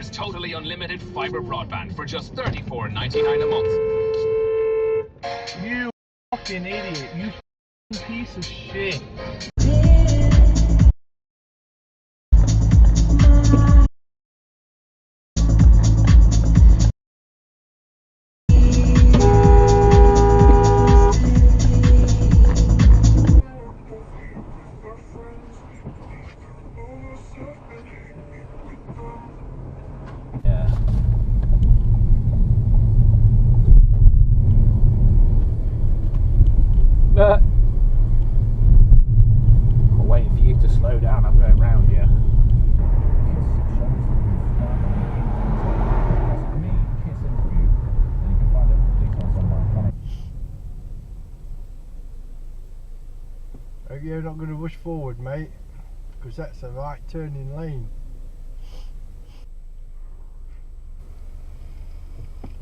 is totally unlimited fibre broadband for just $34.99 a month. You fucking idiot, you piece of shit. I'm waiting for you to slow down, I'm going round you. Hope you're not going to rush forward, mate, because that's a right turning lane.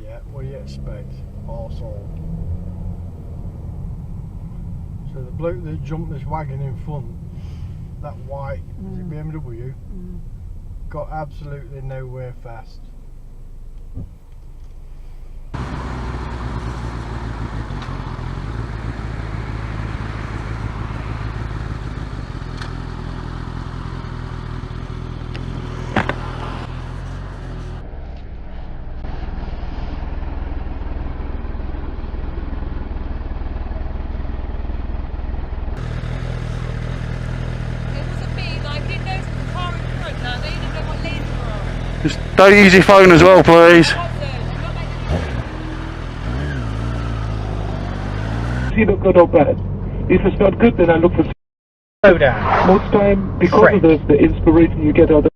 Yeah, what do you expect? Arsehole. So the bloke that jumped this wagon in front, that white, is it BMW? Got absolutely nowhere fast. Just don't use your phone as well, please. If you look good or bad, if it's not good, then I look for Slow down. most time because of the inspiration you get out of.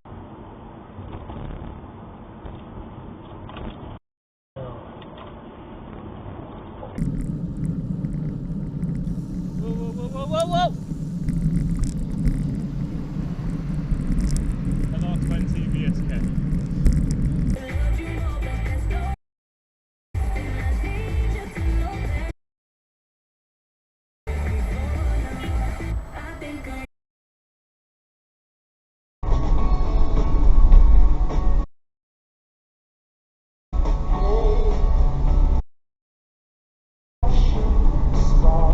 Whoa.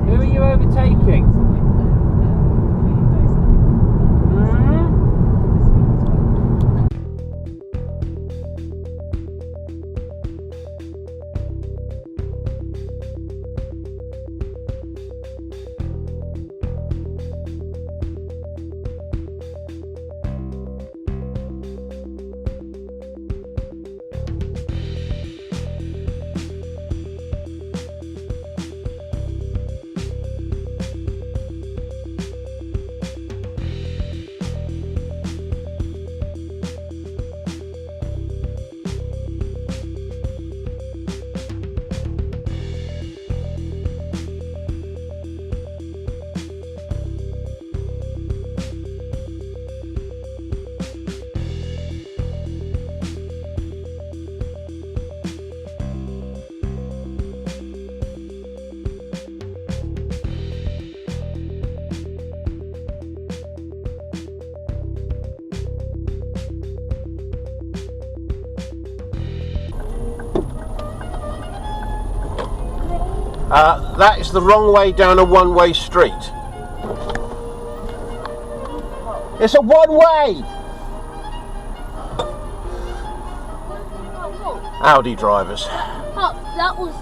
Who are you overtaking? That is the wrong way down a one-way street. It's a one-way! Audi drivers. Oh, that was,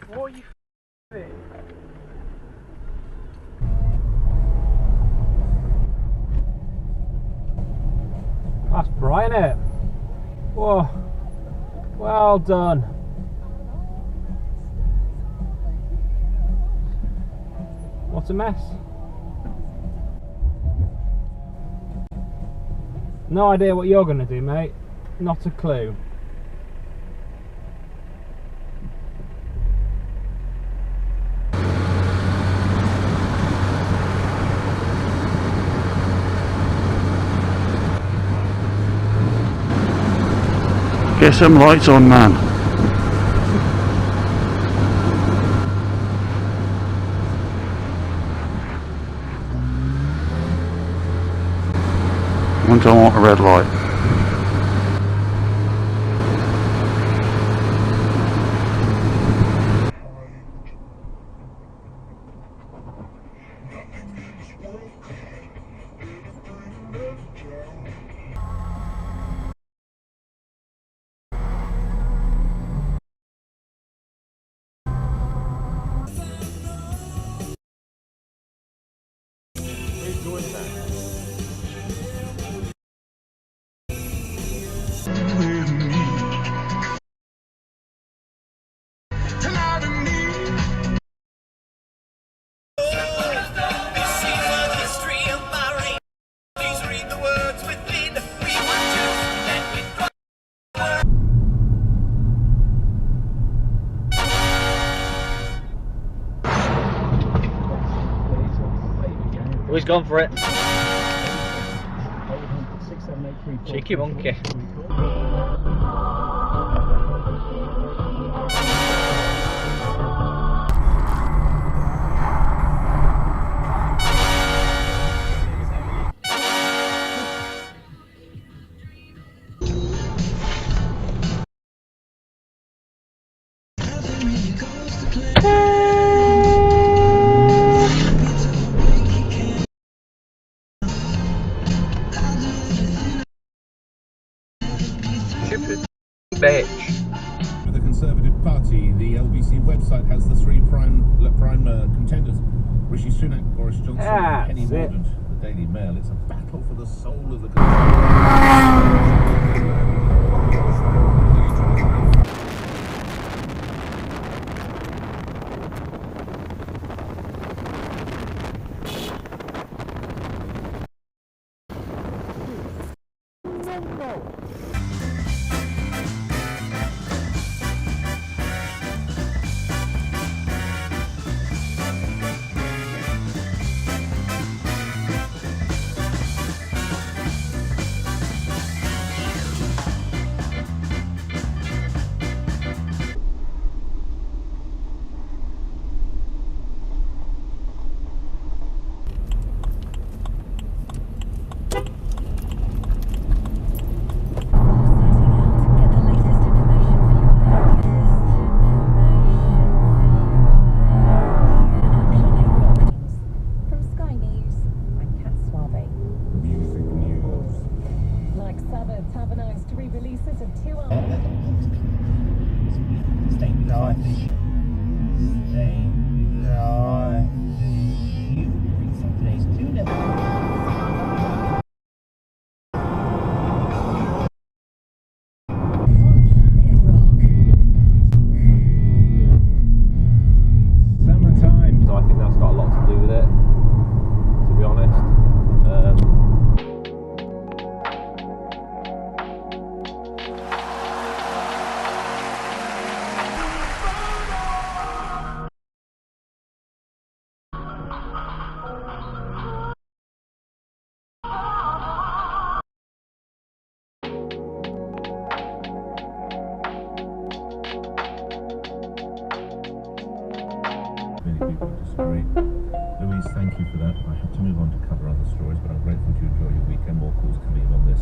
What are you f***ing? That's bright, isn't it? Whoa. Well done. What a mess. No idea what you're going to do, mate. Not a clue. Get some lights on, man. I don't want a red light. He's gone for it. Cheeky monkey. Bitch. With the Conservative Party, the LBC website has the three prime contenders: Rishi Sunak, Boris Johnson, and Penny Mordaunt. The Daily Mail. It's a battle for the soul of the Louise, thank you for that. I have to move on to cover other stories, but I'm grateful to enjoy your weekend. More calls coming in on this.